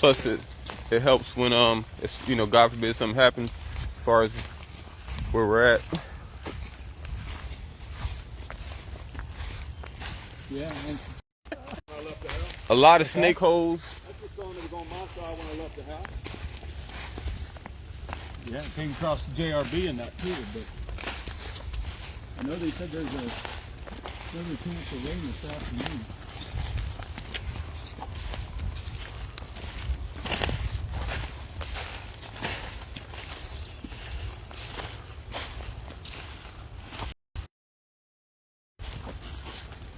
Plus, it helps when if God forbid something happens, as far as where we're at. Yeah. A lot of snake holes. That's the song that was on my side when I left the house. Yeah, it came across the JRB in that too, but I know they said there's a chance of rain this afternoon.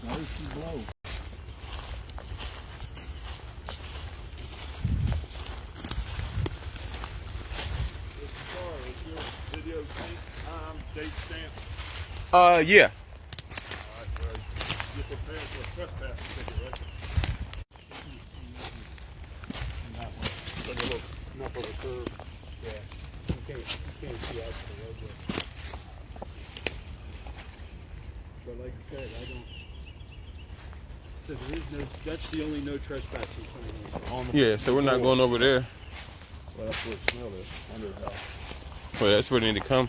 There's some blow. Video time, date stamp. Yeah. Alright, well, you're prepared for a trespass ticket, right? And that one. Like a little enough of a curve. Yeah. You can't see out the road yet. But like I said, I don't. So there is no. That's the only no trespassing sign. Yeah, so we're not going over there. Well, that's where it smelled is, under the house. Well, that's where they need to come.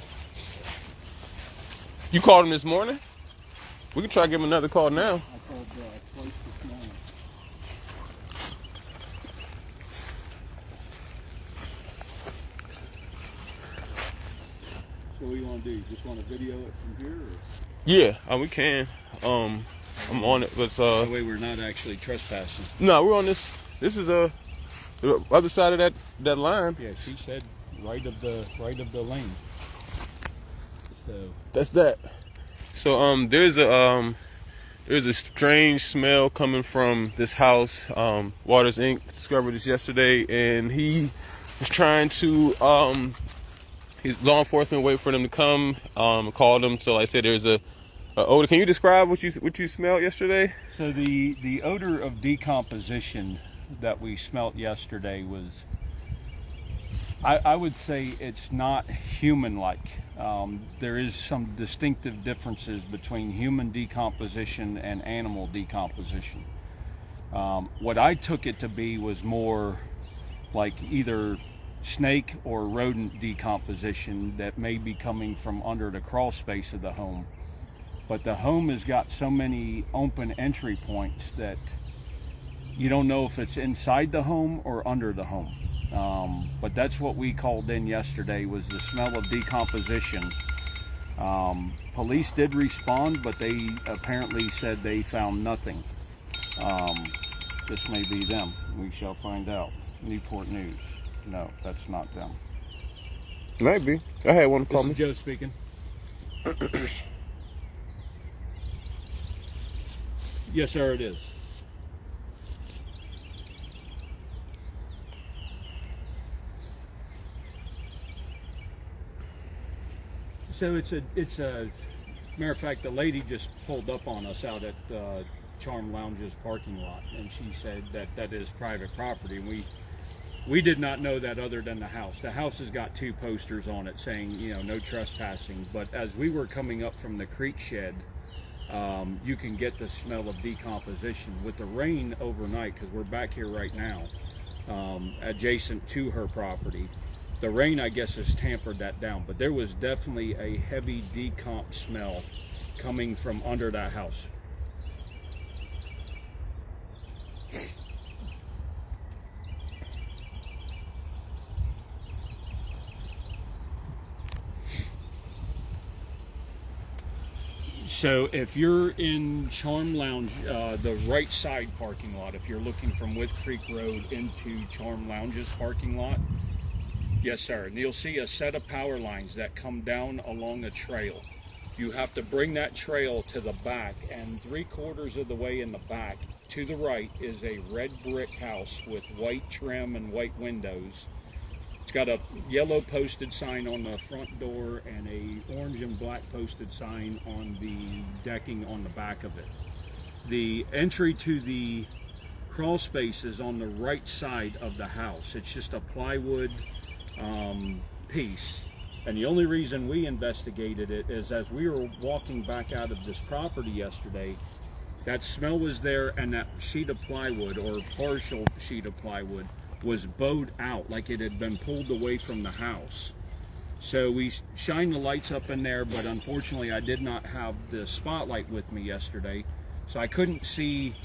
You called him this morning? We can try to give him another call now. I called twice this morning. So what do you want to do? You just want to video it from here? Or? Yeah, we can. I'm on it, but That way we're not actually trespassing. no, we're on this. This is the other side of that line. Yeah, she said right of the lane. So That's that. So there's a strange smell coming from this house. Waters Inc. discovered this yesterday, and he was trying to law enforcement wait for them to come. Called them. So like I said, there's a odor. Can you describe what you smelled yesterday? So the odor of decomposition that we smelt yesterday was, I would say it's not human-like. There is some distinctive differences between human decomposition and animal decomposition. What I took it to be was more like either snake or rodent decomposition that may be coming from under the crawl space of the home. But the home has got so many open entry points that you don't know if it's inside the home or under the home. But that's what we called in yesterday, was the smell of decomposition. Police did respond, but they apparently said they found nothing. This may be them. We shall find out. Newport News. No, that's not them. Maybe. I had one call me. This is Joe speaking. Yes, sir, it is. So it's a matter of fact, the lady just pulled up on us out at Charm Lounge's parking lot, and she said that is private property, and we did not know that other than the house. The house has got 2 posters on it saying, no trespassing. But as we were coming up from the creek shed, you can get the smell of decomposition with the rain overnight, because we're back here right now, adjacent to her property. The rain, I guess, has tampered that down, but there was definitely a heavy decomp smell coming from under that house. So if you're in Charm Lounge, the right side parking lot, if you're looking from Wood Creek Road into Charm Lounge's parking lot, yes, sir. And you'll see a set of power lines that come down along a trail. You have to bring that trail to the back, and 3/4 of the way in the back to the right is a red brick house with white trim and white windows. It's got a yellow posted sign on the front door and a orange and black posted sign on the decking on the back of it. The entry to the crawl space is on the right side of the house. It's just a plywood piece, and the only reason we investigated it is as we were walking back out of this property yesterday, that smell was there, and that sheet of plywood, or partial sheet of plywood, was bowed out, like it had been pulled away from the house. So we shined the lights up in there, but unfortunately I did not have the spotlight with me yesterday, so I couldn't see,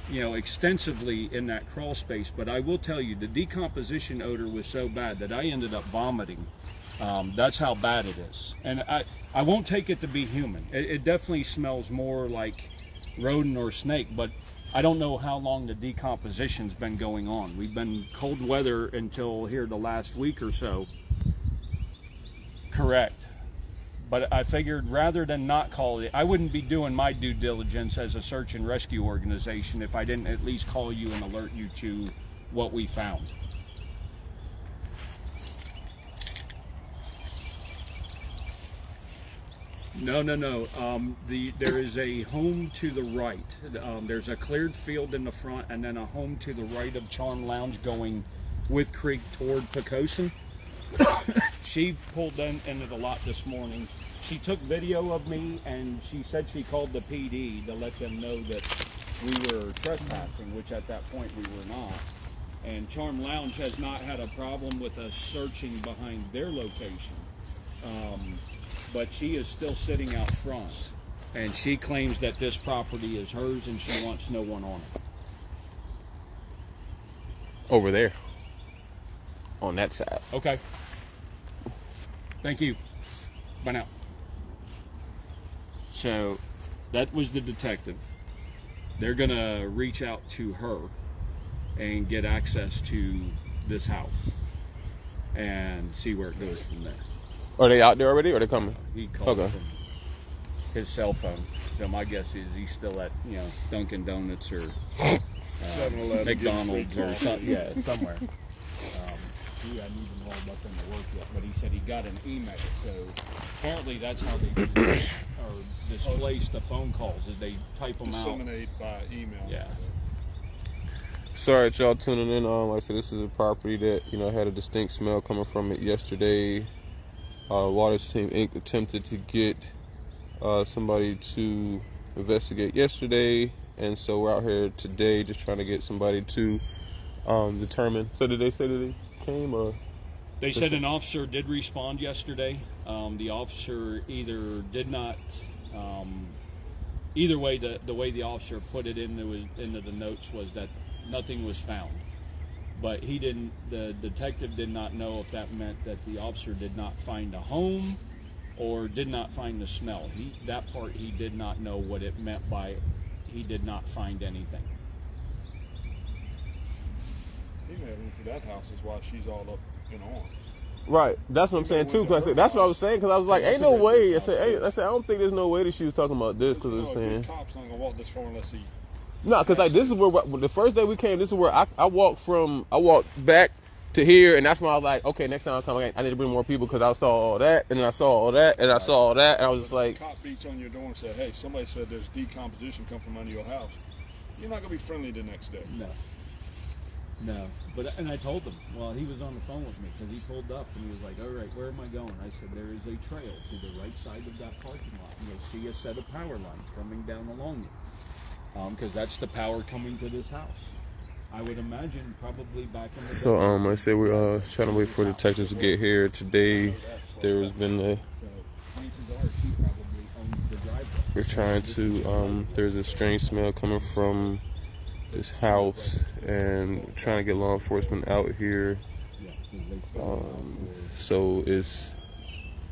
you know, extensively in that crawl space. But I will tell you, the decomposition odor was so bad that I ended up vomiting. That's how bad it is. And I won't take it to be human. It definitely smells more like rodent or snake, but I don't know how long the decomposition's been going on. We've been cold weather until here the last week or so. Correct. But I figured rather than not call it, I wouldn't be doing my due diligence as a search and rescue organization if I didn't at least call you and alert you to what we found. No. There is a home to the right. There's a cleared field in the front, and then a home to the right of Charm Lounge going with Creek toward Pocosin. She pulled into the lot this morning. She took video of me, and she said she called the PD to let them know that we were trespassing, which at that point we were not. And Charm Lounge has not had a problem with us searching behind their location. But she is still sitting out front, and she claims that this property is hers and she wants no one on it. Over there. On that side. Okay. Thank you. Bye now. So that was the detective. They're gonna reach out to her and get access to this house and see where it goes from there. Are they out there already, or are they coming? He called from his cell phone. So my guess is he's still at, you know, Dunkin' Donuts or McDonald's or something. Yeah, somewhere. He hadn't even rolled up into work yet, but he said he got an email. So apparently that's how they displace the phone calls, is they type them out. Disseminate by email. Yeah. Sorry that y'all tuning in. Like I said, this is a property that, you know, had a distinct smell coming from it yesterday. Water Team Inc. attempted to get somebody to investigate yesterday, and so we're out here today just trying to get somebody to determine. So did they say that they came, or? They said an officer did respond yesterday. The officer either did not, either way, the way the officer put it into the notes was that nothing was found. But he didn't, the detective did not know if that meant that the officer did not find a home or did not find the smell. That part he did not know what it meant by he did not find anything. He may have went to that house is why she's all up in arms. Right, that's what I'm saying too. Cause that's what I was saying. Cause I was like, ain't no way. I said, I don't think there's no way that she was talking about this. Cause I was saying, cops not gonna walk this far unless he. No, cause like this is where the first day we came. This is where I walked back to here, and that's when I was like, okay, next time I come, I need to bring more people because I saw all that, and then I saw all that, and I saw all that, and I was just like, cop beats on your door and said, hey, somebody said there's decomposition come from under your house. You're not gonna be friendly the next day. No, but and I told him. Well, he was on the phone with me because he pulled up and he was like, "All right, where am I going?" I said, "There is a trail to the right side of that parking lot, and you'll see a set of power lines coming down along it, because that's the power coming to this house." I would imagine probably back in the so I said we're trying to wait for detectives to get here today. There has been we're trying to there's a strange smell coming from this house, and trying to get law enforcement out here. So this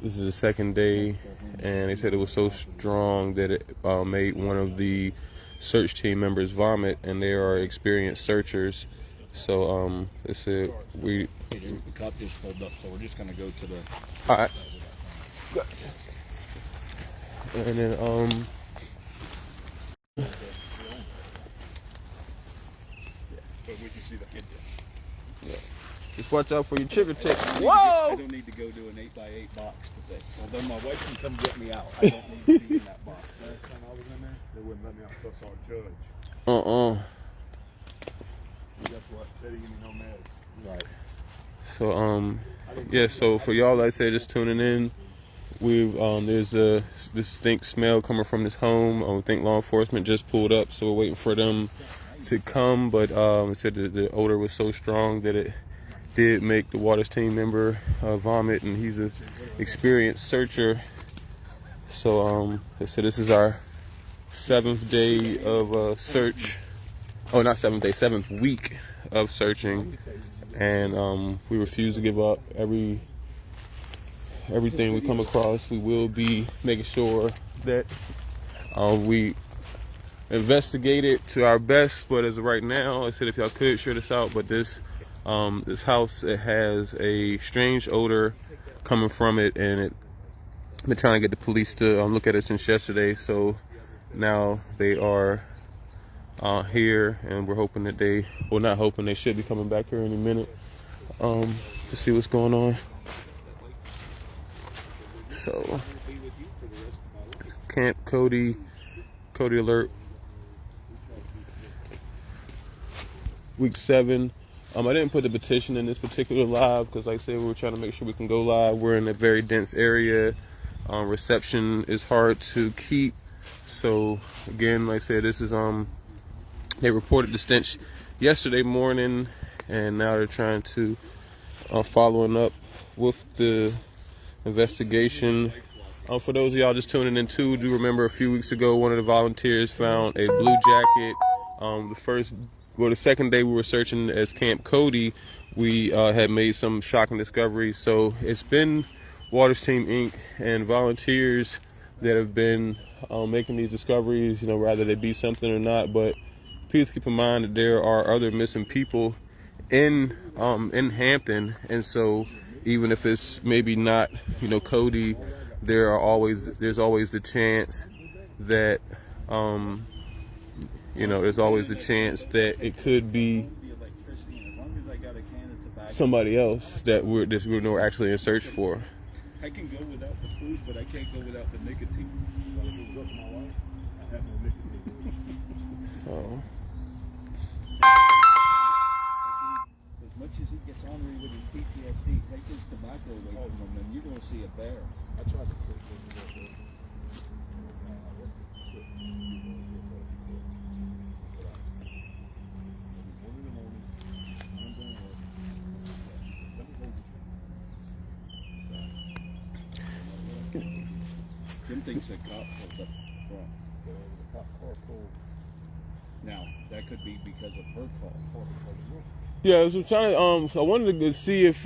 is the second day, and they said it was so strong that it made one of the search team members vomit, and they are experienced searchers. So they said the cop just pulled up, so we're just gonna go to the. All right. And then But we can see the yeah. Just watch out for your trigger tick. Whoa! I don't need to go do an 8x8 box today. Although my wife can come get me out. I don't need to be in that box. Last time I was in there, they wouldn't let me out plus our judge. That's what they didn't give me no meds. Right. So yeah. So for y'all, like I say, just tuning in, we've there's a distinct smell coming from this home. I think law enforcement just pulled up, so we're waiting for them to come, but it said that the odor was so strong that it did make the Waters team member vomit, and he's an experienced searcher. So they said this is our 7th day of search. Oh, not 7th day, 7th week of searching, and we refuse to give up. Everything we come across, we will be making sure that we investigate it to our best. But as of right now, I said if y'all could share this out, but this house, it has a strange odor coming from it, and I've been trying to get the police to look at it since yesterday. So now they are here, and we're hoping that they should be coming back here in a minute to see what's going on. So Camp Codi alert, week 7. I didn't put the petition in this particular live because, like I said, we were trying to make sure we can go live. We're in a very dense area. Reception is hard to keep. So again, like I said, this is they reported the stench yesterday morning, and now they're trying to following up with the investigation. For those of y'all just tuning in too, do remember a few weeks ago one of the volunteers found a blue jacket. The second day we were searching as Camp Codi, we had made some shocking discoveries. So it's been Waters Team Inc. and volunteers that have been making these discoveries, whether they be something or not. But please keep in mind that there are other missing people in Hampton, and so even if it's maybe not Codi, there's always the chance that there's always a chance that it could be somebody else that we're actually in search for. I can go without the food, but I can't go without the nicotine. Oh. As much as he gets ornery with his PTSD, take his tobacco away from him, and you're going to see a bear. I tried to quit. Jim thinks the cop pulled up front. The cop car pulled. Now, that could be because of her call. Yeah, so I'm trying to, I wanted to see if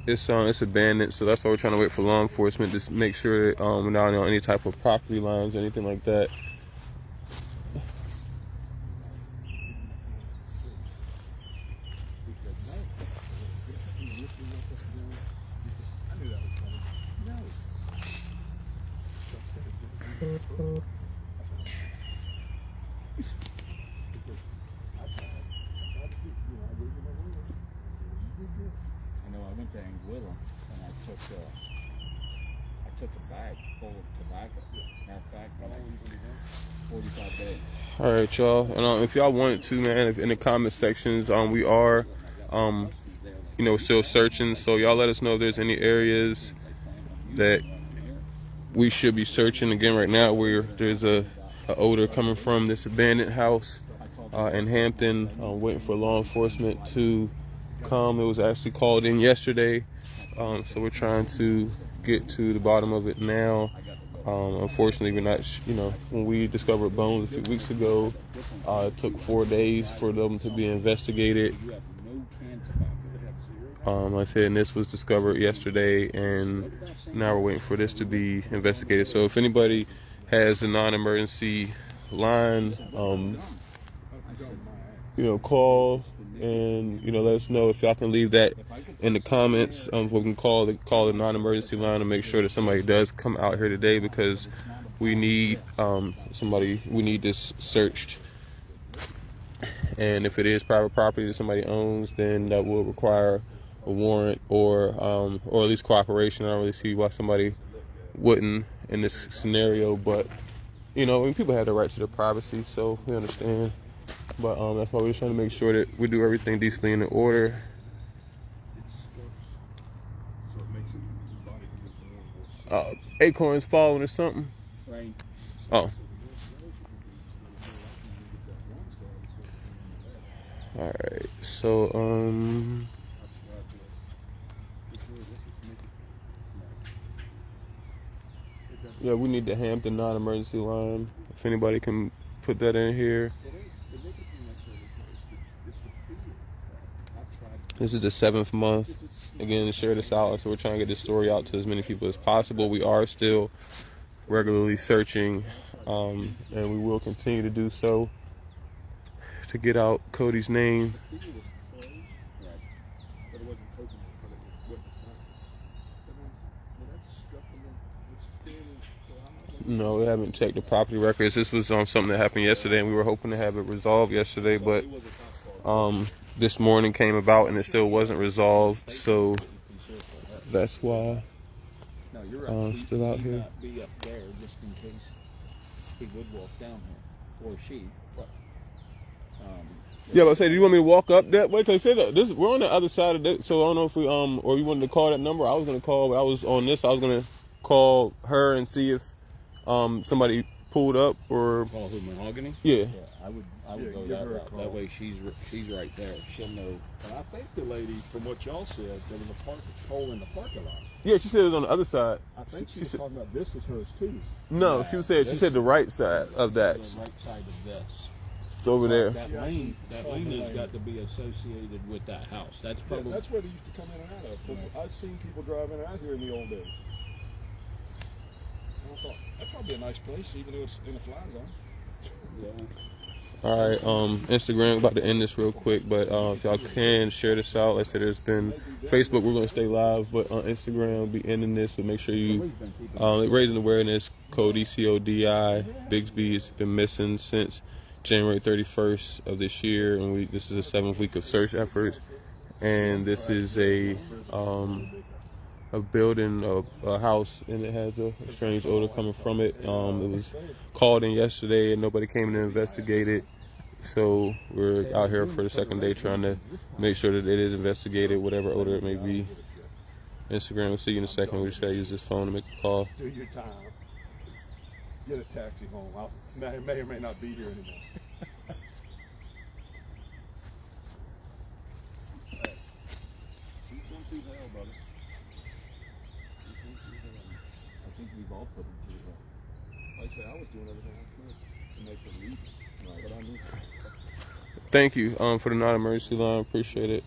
it's abandoned, so that's why we're trying to wait for law enforcement to make sure that we're not on any type of property lines or anything like that. I know I went to Anguilla and I took a bag full of tobacco. Matter of fact, 45 days. All right, y'all. And if y'all wanted to, man, in the comment sections, we are, still searching. So y'all let us know if there's any areas that we should be searching. Again, right now there's a odor coming from this abandoned house in Hampton. Waiting for law enforcement to come. It was actually called in yesterday, so we're trying to get to the bottom of it now. Unfortunately, we're not, when we discovered bones a few weeks ago, it took 4 days for them to be investigated. Like I said, and this was discovered yesterday, and now we're waiting for this to be investigated. So if anybody has a non-emergency line, call and let us know. If y'all can leave that in the comments, we can call the non-emergency line and make sure that somebody does come out here today, because we need we need this searched. And if it is private property that somebody owns, then that will require a warrant or at least cooperation. I don't really see why somebody wouldn't in this scenario, but people have the right to their privacy, so we understand. But that's why we're just trying to make sure that we do everything decently in order. Acorns falling or something. Rain. Oh. All right. So yeah, we need the Hampton non-emergency line. If anybody can put that in here. This is the 7th month. Again, share this out. So we're trying to get this story out to as many people as possible. We are still regularly searching, and we will continue to do so to get out Codi's name. No, we haven't checked the property records. This was something that happened yesterday, and we were hoping to have it resolved yesterday, but this morning came about and it still wasn't resolved, so that's why I'm still out here. Be up there just in case he would walk down here, or she. Yeah, but I say, do you want me to walk up that way? Cause I said this, we're on the other side of it, so I don't know if we or you wanted to call that number. I was gonna call, but I was on this. I was gonna call her and see if somebody pulled up or. Call who, Mahogany? Yeah. I would go that route. That way she's right there. She'll know. And I think the lady, from what y'all said, there was a pole in the parking lot. Yeah, she said it was on the other side. I think she was talking about this is hers too. No, Yeah, she said the right side of that. The right side of this. It's over there. That lane has got to be associated with that house. That's probably. That's where they used to come in and out of. Because I've seen people driving out here in the old days. And I thought, that'd probably be a nice place, even though it's in a fly zone. Yeah. All right, Instagram, about to end this real quick, but if y'all can share this out. Like I said, there's been Facebook, we're gonna stay live, but on Instagram, we'll be ending this, so make sure you raising awareness. Codi, Codi Bigsby has been missing since January 31st of this year, and this is the 7th week of search efforts, and this is a building, a house, and it has a strange odor coming from it. It was called in yesterday and nobody came to investigate it, so we're out here for the second day trying to make sure that it is investigated, whatever odor it may be. Instagram, we'll see you in a second. We just gotta use this phone to make a call. Do your time. Get a taxi home. I may or may not be here anymore. I think we've all put them through that. Like I said, I was doing everything I could to make them leave. Right. But I knew. Thank you for the non-emergency line. Appreciate it.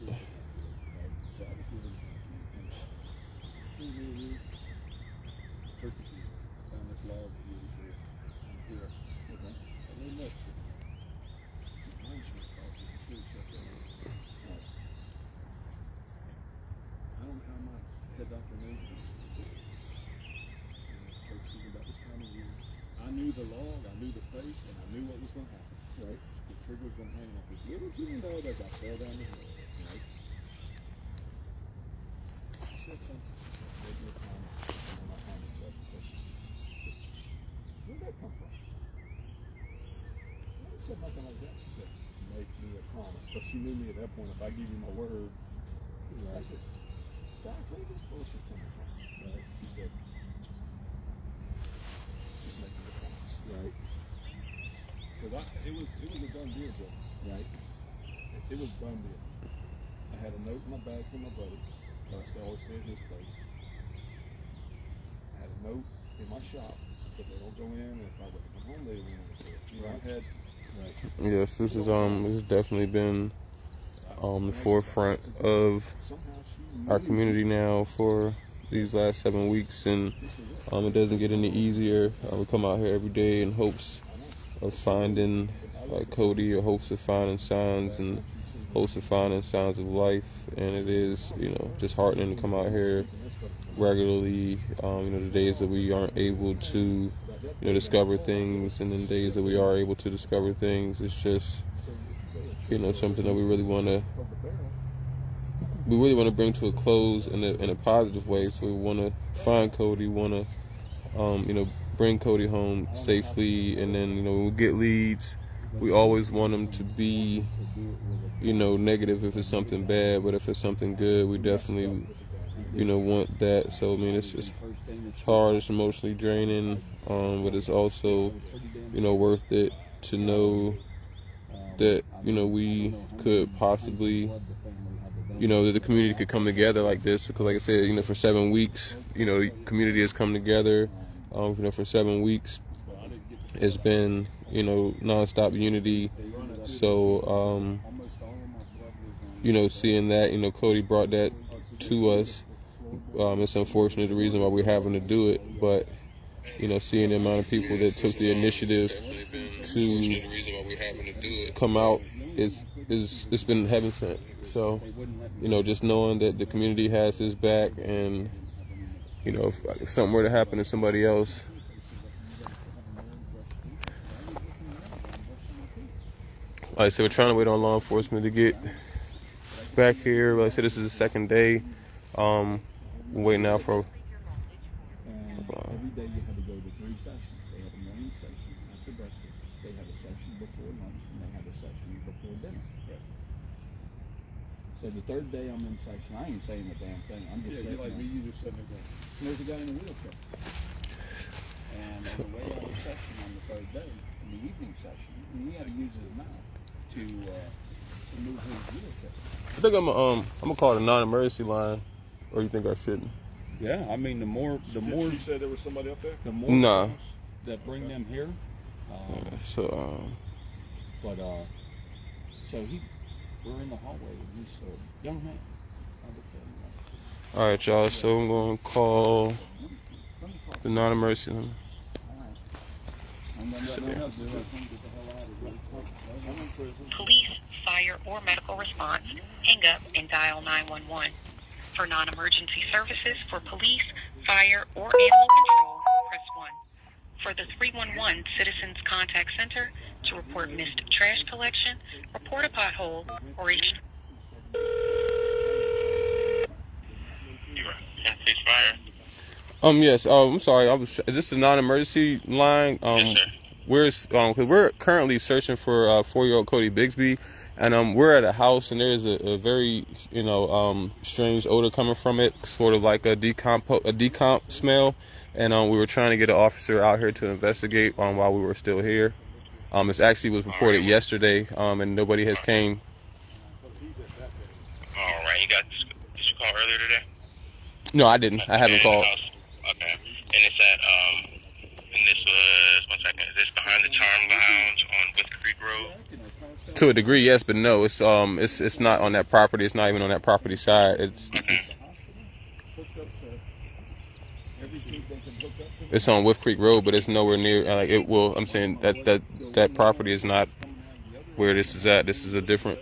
I knew the log, I knew the place, and I knew what was going to happen. Right? The trigger was going to hang off this little teeny dog as I fell down the hill. Right? She said something. Make me a comment. And my comment was because she said, where'd that come from? I said nothing like that. She said, make me a comment. But she knew me at that point. If I give you my word, I said, Doc, where's this bullshit coming from? Right? She said, right. Because it was a done deal, Joe. Right. It was a done deal. I had a note in my bag from my buddy. I always stay at his place. I had a note in my shop that they don't go in, and if I would come home, they would go in. You know, I had. Right. Yes, this has definitely been the forefront of our community now for these last 7 weeks, and it doesn't get any easier. We come out here every day in hopes of finding Codi, or hopes of finding signs, and hopes of finding signs of life. And it is, disheartening to come out here regularly. The days that we aren't able to, discover things, and then days that we are able to discover things, it's just, something that we really want to bring to a close in a positive way. So we want to find Codi, want to bring Codi home safely, and then when we get leads, we always want them to be negative if it's something bad, but if it's something good, we definitely want that. So I mean, it's hard, it's emotionally draining, but it's also, worth it to know that, we could possibly, that the community could come together like this. Because like I said, for 7 weeks, community has come together. For 7 weeks, it's been, nonstop unity. So, seeing that, Codi brought that to us. It's unfortunate the reason why we're having to do it, but seeing the amount of people that took the initiative to come out it's been heaven sent. So just knowing that the community has his back, and if something were to happen to somebody else, like I said, we're trying to wait on law enforcement to get back here. Like I said, this is the second day. We're waiting now for. Every day you have to go to 3 sessions. They have a morning session after breakfast. They have a session before lunch, and they have a session before dinner. Right. So the third day I'm in session, I ain't saying a damn thing. I'm just you're like me, you just sitting there. There's a guy in a wheelchair. And on the way out of session on the third day, in the evening session, he had to use his mouth to move his wheelchair. I think I'm gonna call it a non-emergency line, or you think I shouldn't? Yeah, I mean, the more You said there was somebody up there? the more Nah. that bring them here. So So we're in the hallway, and he's a young man. all right, y'all. So I'm gonna call the non-emergency line. Police, fire, or medical response, hang up and dial 911. For non-emergency services for police, fire, or animal control, press 1. For the 311 Citizens Contact Center, to report missed trash collection, report a pothole, or reach... Police fire. Yes. I'm sorry. Is this a non-emergency line? Yes, sir. We're currently searching for 4-year-old Codi Bigsby, and we're at a house, and there's a very strange odor coming from it, sort of like a decomp smell, and we were trying to get an officer out here to investigate while we were still here. It actually was reported yesterday, and nobody has came. All right, did you call earlier today? No, I didn't. I haven't called. Okay, and it's at and this was 1 second. Is this behind the Charm Lounge on West Creek Road? To a degree, yes, but no. It's not on that property. It's not even on that property side. It's on Wolf Creek Road, but it's nowhere near. Like it will. I'm saying that property is not where this is at. This is a different.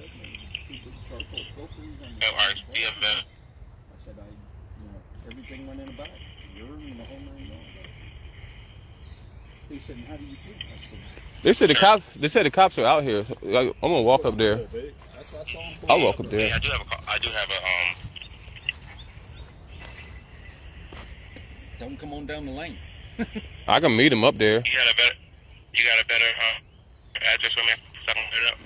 Everything went in the back. Urine and the whole 9 yards. He said, "How do you feel?" I said, They said the cops are out here. I'm gonna walk up there. I'll walk up there. I do have a "Tell him come on down the lane." I can meet him up there. You got a better address for me so I can put it up?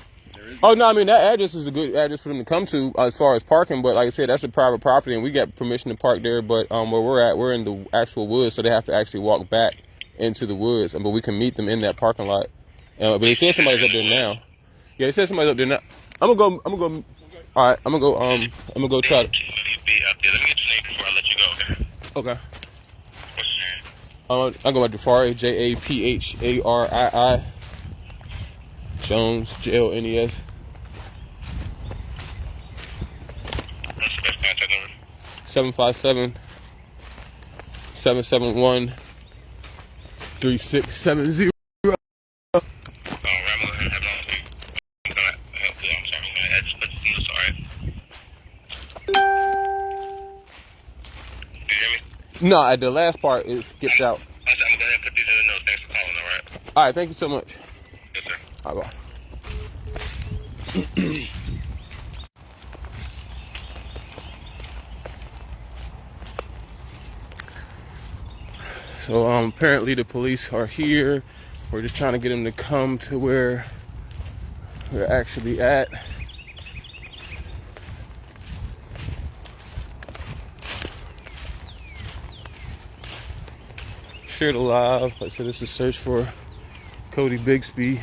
Oh no, I mean that address is a good address for them to come to as far as parking. But like I said, that's a private property, and we got permission to park there. But where we're at, we're in the actual woods, so they have to actually walk back into the woods. But we can meet them in that parking lot. But they said somebody's up there now. Yeah, they said somebody's up there now. I'm gonna go. All right, I'm gonna go try to. Be up there. Let me get your name before I let you go. Okay. Okay. What's your name? I go by Jafari, Japharii. Jones, JONES. What's the best contact number? 757 771 3670. I'm gonna have it on you. I'm sorry. I'm sorry. Did you hear me? No, the last part is skipped out. I'm going to go ahead and put these in the notes. Thanks for calling, all right? All right, thank you so much. Yes, sir. All right, bye. So apparently the police are here. We're just trying to get them to come to where we're actually at. share the live. Like I said, this is Search For Codi Bigsby.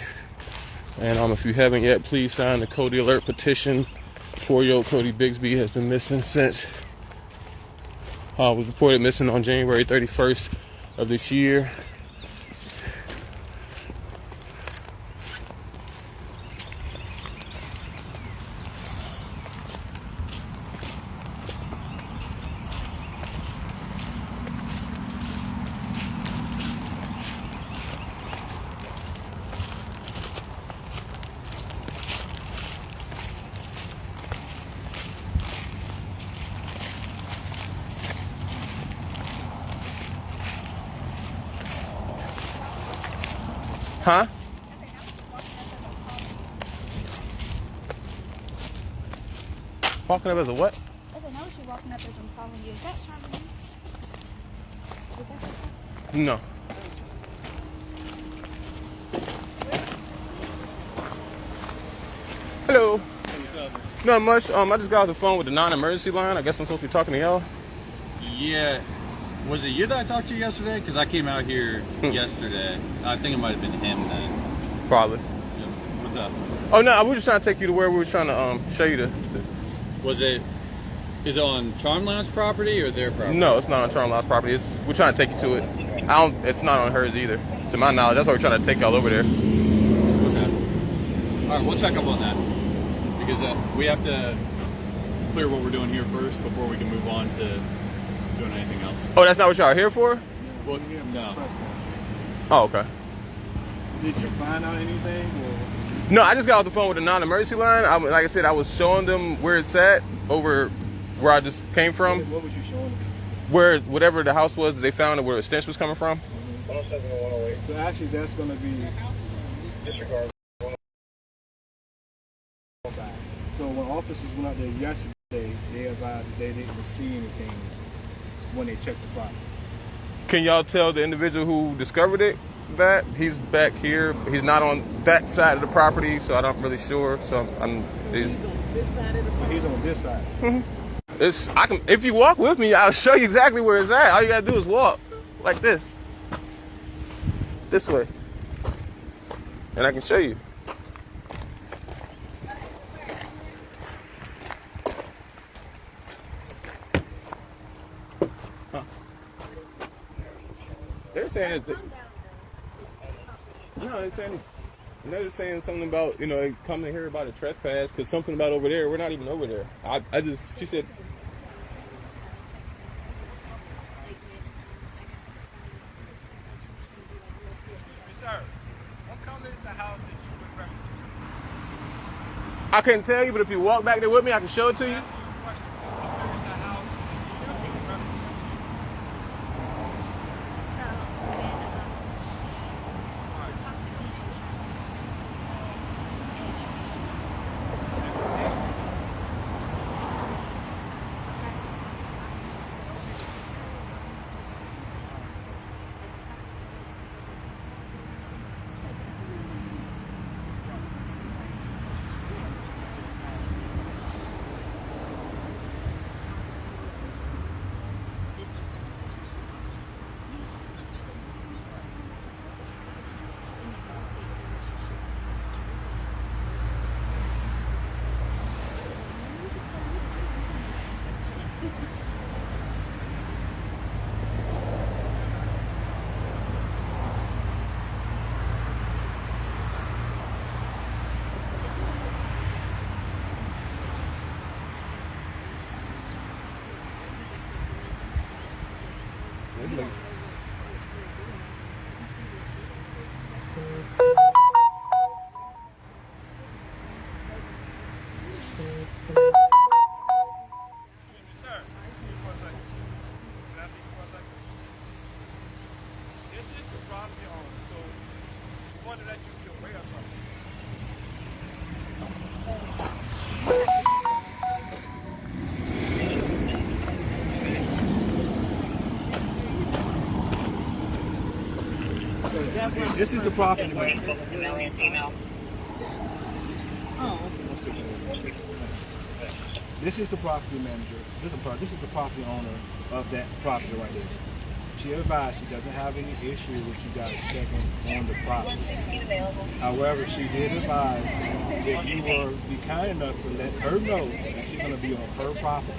And if you haven't yet, please sign the Codi Alert petition. 4-year-old Codi Bigsby has been missing since was reported missing on January 31st of this year. Huh? Walking up as a what? I don't know, she's walking up as I'm calling you. Is that Charmaine? No. Hello. Not much. I just got off the phone with the non-emergency line. I guess I'm supposed to be talking to y'all. Yeah. Was it you that I talked to yesterday? Because I came out here yesterday. I think it might have been him then. Probably. Yeah. What's up? Oh no, we were just trying to take you to where we were trying to show you the. Is it on Charmland's property or their property? No, it's not on Charmland's property. We're trying to take you to it. It's not on hers either. To my knowledge, that's why we're trying to take y'all over there. Okay. All right, we'll check up on that because we have to clear what we're doing here first before we can move on to doing anything else. Oh, that's not what y'all are here for? Well, no. Oh, okay. Did you find out anything? Or? No, I just got off the phone with the non-emergency line. Like I said, I was showing them where it's at over where I just came from. What was you showing them? Where whatever the house was, they found where the stench was coming from. So actually, that's going to be disregard. So when officers went out there yesterday, they advised that they didn't see anything when they checked the property. Can y'all tell the individual who discovered it that he's back here? He's not on that side of the property, so I'm not really sure. So he's on this side. Mm-hmm. If you walk with me, I'll show you exactly where it's at. All you gotta do is walk like this way, and I can show you. They're saying they're just saying something about, they come in here about a trespass because something about over there. We're not even over there. She said. Sir, what color is the house that you would reference? I couldn't tell you, but if you walk back there with me, I can show it to you. This is the property manager. This is the property manager. This is the property owner of that property right there. She advised she doesn't have any issue with you guys checking on the property. However, she did advise that you will be kind enough to let her know that she's going to be on her property,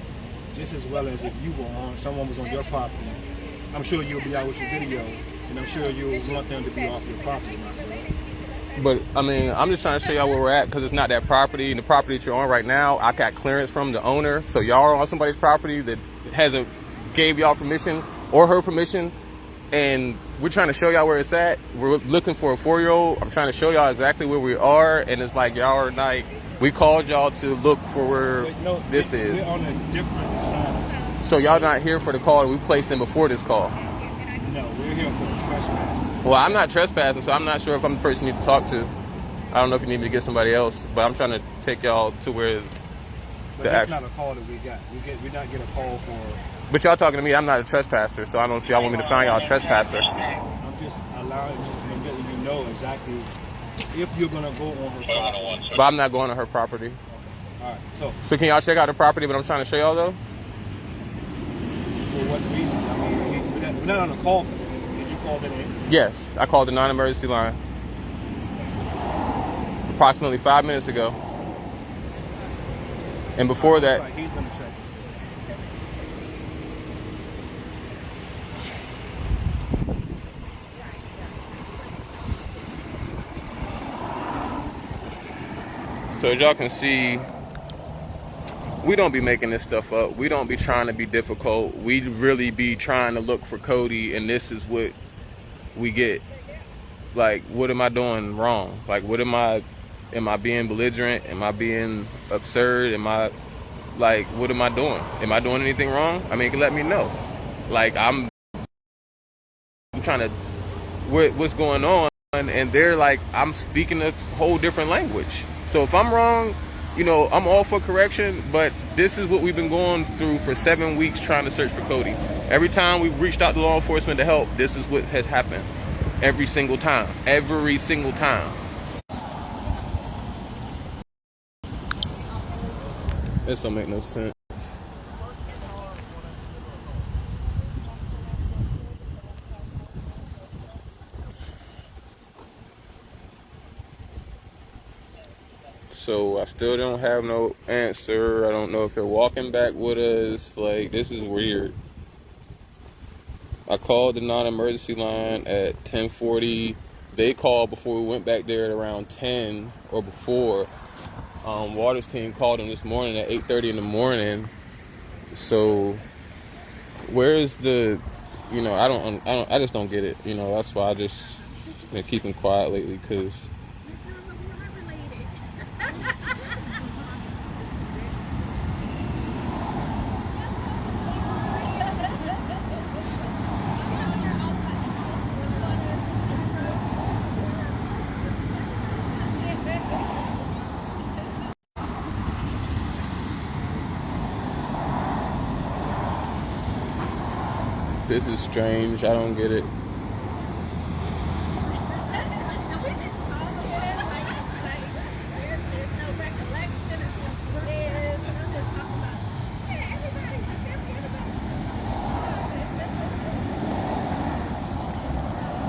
just as well as if you were on, someone was on your property. I'm sure you'll be out with your video, and I'm sure you'll want them to be off your property, my friend. But I mean, I'm just trying to show y'all where we're at because it's not that property. And the property that you're on right now, I got clearance from the owner. So y'all are on somebody's property that hasn't gave y'all permission or her permission. And we're trying to show y'all where it's at. We're looking for a 4-year-old. I'm trying to show y'all exactly where we are. And it's like y'all are like, we called y'all to look for where this is. We're on a different side. So y'all not here for the call that we placed in before this call? No, we're here for the trespass. Well, I'm not trespassing, so I'm not sure if I'm the person you need to talk to. I don't know if you need me to get somebody else, but I'm trying to take y'all to where but that's not a call that we got. We not get a call for. But y'all talking to me, I'm not a trespasser, so I don't know if y'all want me to find y'all a trespasser. I'm just letting you know exactly if you're gonna go on her property. But I'm not going on her property. Okay. All right. So can y'all check out the property? But I'm trying to show y'all though. For what reasons? I mean, we're not on a call. Did you call that in? Yes, I called the non-emergency line approximately 5 minutes ago. And before that, he's gonna check this. So as y'all can see, we don't be making this stuff up. We don't be trying to be difficult. We really be trying to look for Codi, and this is what we get. Like, what am I doing wrong? Like, am I being belligerent? Am I being absurd? What am I doing? Am I doing anything wrong? I mean, you can let me know. Like, I'm trying to, what's going on? And they're like, I'm speaking a whole different language. So if I'm wrong, you know, I'm all for correction, but this is what we've been going through for 7 weeks trying to search for Codi. Every time we've reached out to law enforcement to help, this is what has happened. Every single time. Every single time. This don't make no sense. So I still don't have no answer. I don't know if they're walking back with us. Like, this is weird. I called the non-emergency line at 10:40. They called before we went back there at around 10 or before. Water's team called them this morning at 8:30 in the morning. So where is the, you know, I just don't get it. You know, that's why I just been keeping quiet lately, because this is strange. I don't get it.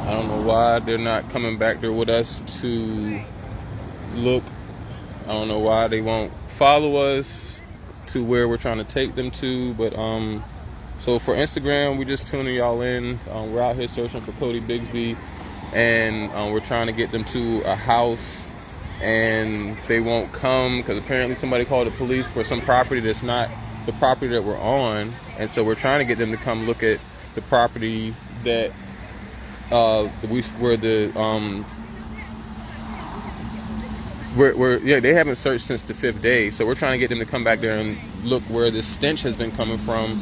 I don't know why they're not coming back there with us to look. I don't know why they won't follow us to where we're trying to take them to, but so for Instagram, we just tuning y'all in. We're out here searching for Codi Bigsby, and we're trying to get them to a house, and they won't come because apparently somebody called the police for some property that's not the property that we're on, and so we're trying to get them to come look at the property that they haven't searched since the 5th day, so we're trying to get them to come back there and look where the stench has been coming from.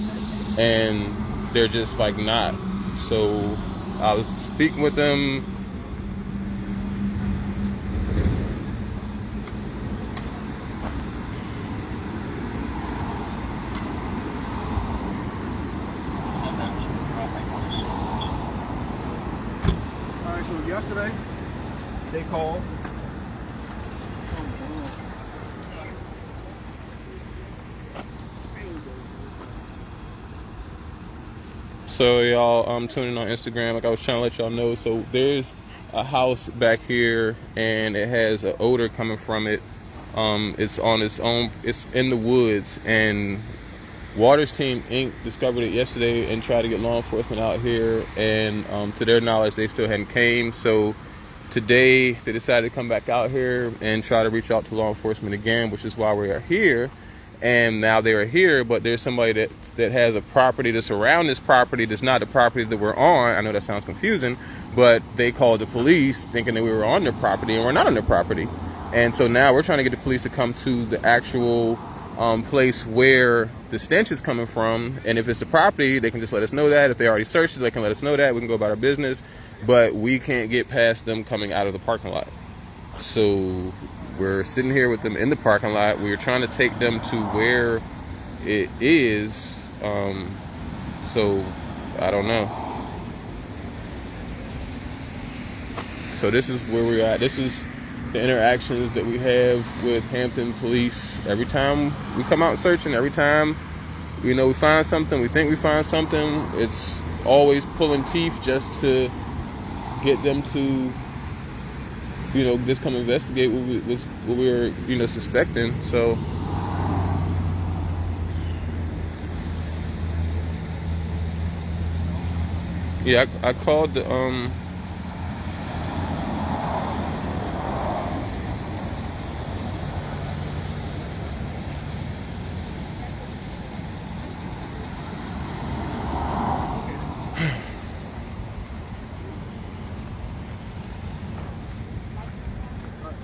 And they're just like not. So I was speaking with them. All right, so yesterday they called. So y'all, I'm tuning on Instagram, like I was trying to let y'all know. So there's a house back here, and it has an odor coming from it. It's on its own. It's in the woods, and Waters Team Inc. discovered it yesterday and tried to get law enforcement out here. And to their knowledge, they still hadn't came. So today they decided to come back out here and try to reach out to law enforcement again, which is why we are here. And now they are here, but there's somebody that has a property that's around this property that's not the property that we're on. I know that sounds confusing, but they called the police thinking that we were on their property, and we're not on their property. And so now we're trying to get the police to come to the actual place where the stench is coming from. And if it's the property, they can just let us know that. If they already searched it, they can let us know that. We can go about our business, but we can't get past them coming out of the parking lot. So we're sitting here with them in the parking lot. We're trying to take them to where it is. So I don't know. So this is where we're at. This is the interactions that we have with Hampton police. Every time we come out searching, every time we find something, we think we find something, it's always pulling teeth just to get them to just come investigate what we were, suspecting. So yeah, I called the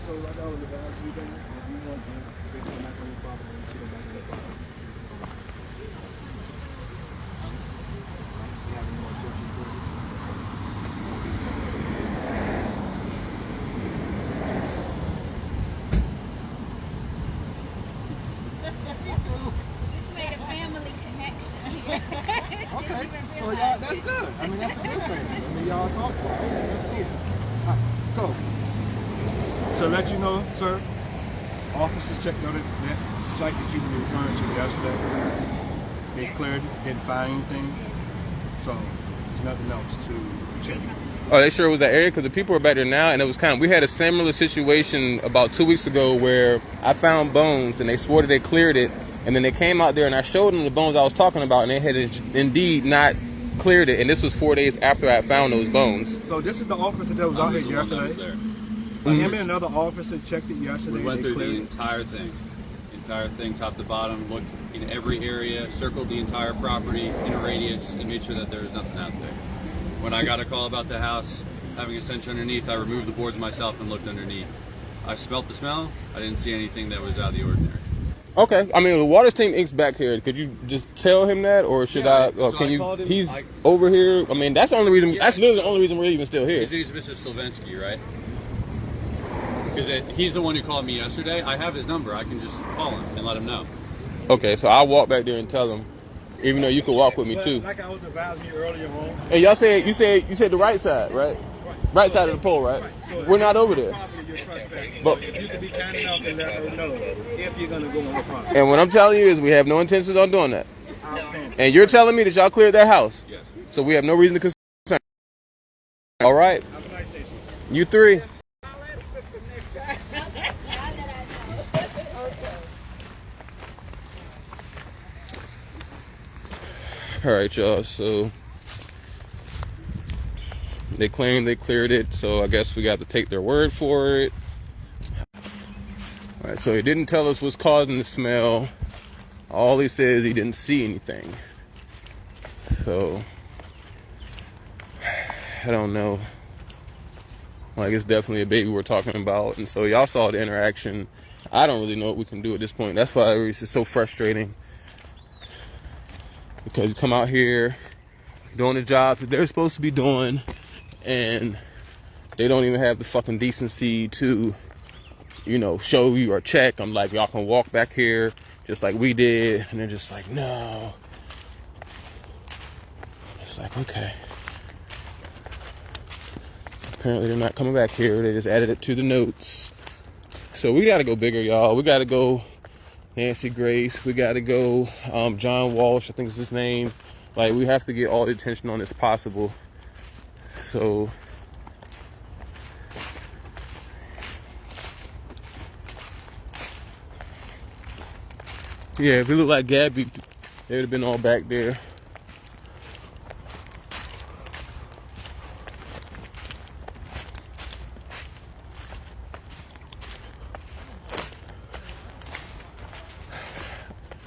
So like I was advised, you want to come back on your property and go back on your property. You have any more questions for me? It's made a family connection. Okay, so y'all, that's good. I mean, that's a good thing. I mean, y'all talk for it. That's good. All right, so, to let you know, sir, officers checked out that site that you were referring to yesterday. They cleared it, didn't find anything. So, there's nothing else to check. Oh, they sure was that area, because the people are back there now, and it was we had a similar situation about 2 weeks ago where I found bones, and they swore that they cleared it, and then they came out there, and I showed them the bones I was talking about, and they had indeed not cleared it, and this was 4 days after I found those bones. So this is the officer that was out here yesterday? Him and another officer checked it yesterday. We went through the entire thing, top to bottom, looked in every area, circled the entire property in a radius, and made sure that there was nothing out there. When I got a call about the house having a stench underneath, I removed the boards myself and looked underneath. I smelt the smell. I didn't see anything that was out of the ordinary. Okay, I mean, the Waters Team Inc.'s back here. Could you just tell him that, or should I? So can you? Him, he's over here. I mean, that's the only reason. Yeah, that's literally the only reason we're even still here. He's Mr. Slovensky, right? Because he's the one who called me yesterday. I have his number. I can just call him and let him know. Okay, so I'll walk back there and tell him, even though you could walk with me too. Like I was advising you earlier on. And y'all said you said the right side, right? Right side of the pole, right? So we're not over there. But if you could be kind enough to let her know if you're gonna go on the property. And what I'm telling you is we have no intentions on doing that. And you're telling me that y'all cleared that house. Yes. So we have no reason to concern. All right. Have a nice day, sir. You three. All right, y'all. So they claim they cleared it, so I guess we got to take their word for it. All right, so he didn't tell us what's causing the smell. All he said is he didn't see anything. So I don't know. Like, it's definitely a baby we're talking about, and so y'all saw the interaction. I don't really know what we can do at this point. That's why it's so frustrating. Because you come out here doing the jobs that they're supposed to be doing, and they don't even have the fucking decency to, show you or check. I'm like, y'all can walk back here just like we did, and they're just like, no. It's like, okay. Apparently they're not coming back here. They just added it to the notes. So we gotta go bigger, y'all. We gotta go Nancy Grace. We gotta go John Walsh, I think is his name. Like, we have to get all the attention on this possible. So yeah, if it looked like Gabby, they would have been all back there.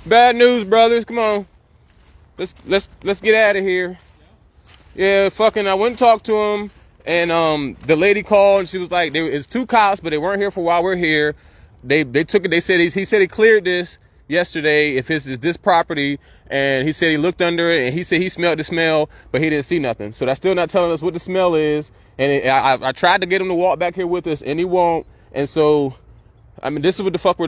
Bad news, brothers. Come on. Let's get out of here. Yeah, fucking, I went and talked to him, and the lady called, and she was like, it's 2 cops, but they weren't here for while we're here. They took it. They said he said he cleared this yesterday. If it's this property, and he said he looked under it, and he said he smelled the smell, but he didn't see nothing. So that's still not telling us what the smell is. And I tried to get him to walk back here with us, and he won't. And so, I mean, this is what the fuck we're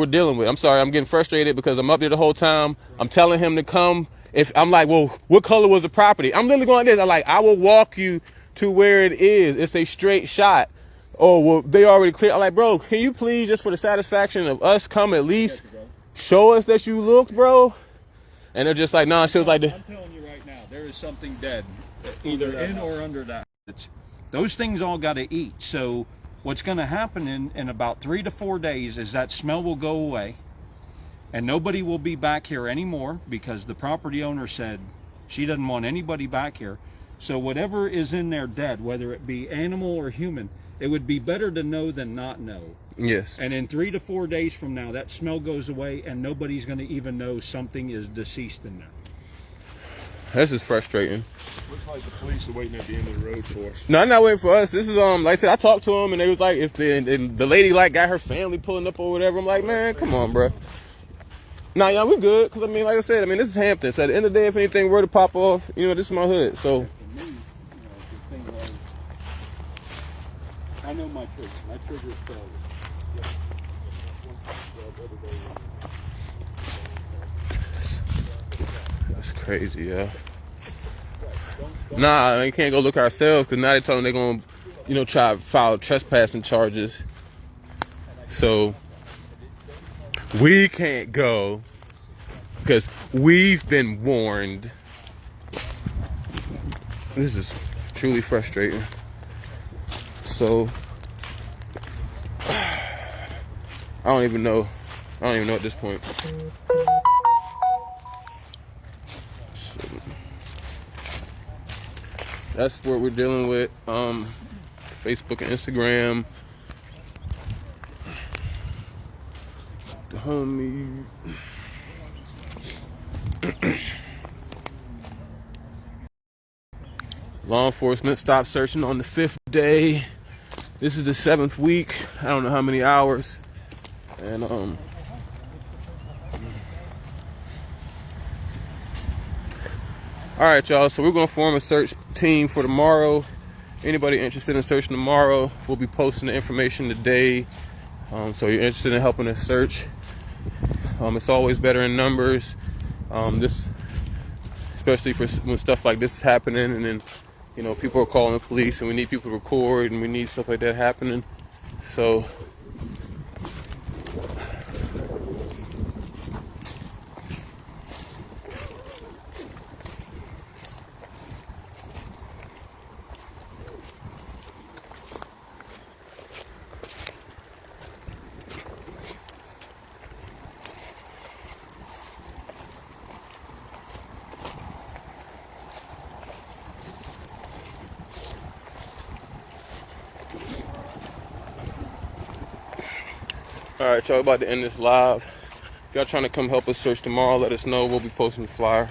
dealing with. I'm sorry, I'm getting frustrated because I'm up there the whole time. I'm telling him to come. If I'm like, well, what color was the property? I'm literally going like this. I'm like, I will walk you to where it is. It's a straight shot. Oh, well, they already cleared. I'm like, bro, can you please, just for the satisfaction of us, come at least show us that you looked, bro? And they're just like, nah. She was like, I'm telling you right now, there is something dead, either in or under that. Those things all got to eat. So what's going to happen in about 3 to 4 days is that smell will go away. And nobody will be back here anymore because the property owner said she doesn't want anybody back here. So whatever is in there dead, whether it be animal or human, it would be better to know than not know. yes. And in 3 to 4 days from now, that smell goes away and nobody's going to even know something is deceased in there. This is frustrating. Looks like the police are waiting at the end of the road for us. No, I'm not waiting for us. This is like I said, I talked to them, and they was like, if the lady like got her family pulling up or whatever. I'm like, man, come on, bro. Nah, yeah, we good. Cause I mean, like I said, this is Hampton. So at the end of the day, if anything were to pop off, this is my hood. So For me, the thing was, I know my trigger. My trigger is failure. that's crazy, yeah. Nah, we can't go look ourselves because now they told them they're gonna, try to file trespassing charges. So we can't go because we've been warned. This is truly frustrating. So I don't even know at this point. So, that's what we're dealing with. Facebook and Instagram. The homie. Law enforcement stopped searching on the 5th day. This is the 7th week. I don't know how many hours. And all right, y'all. So we're gonna form a search team for tomorrow. Anybody interested in searching tomorrow, we'll be posting the information today. So you're interested in helping us search. It's always better in numbers. This, especially for when stuff like this is happening, and then people are calling the police, and we need people to record, and we need stuff like that happening. So all right, y'all, about to end this live. If y'all trying to come help us search tomorrow, let us know. We'll be posting the flyer.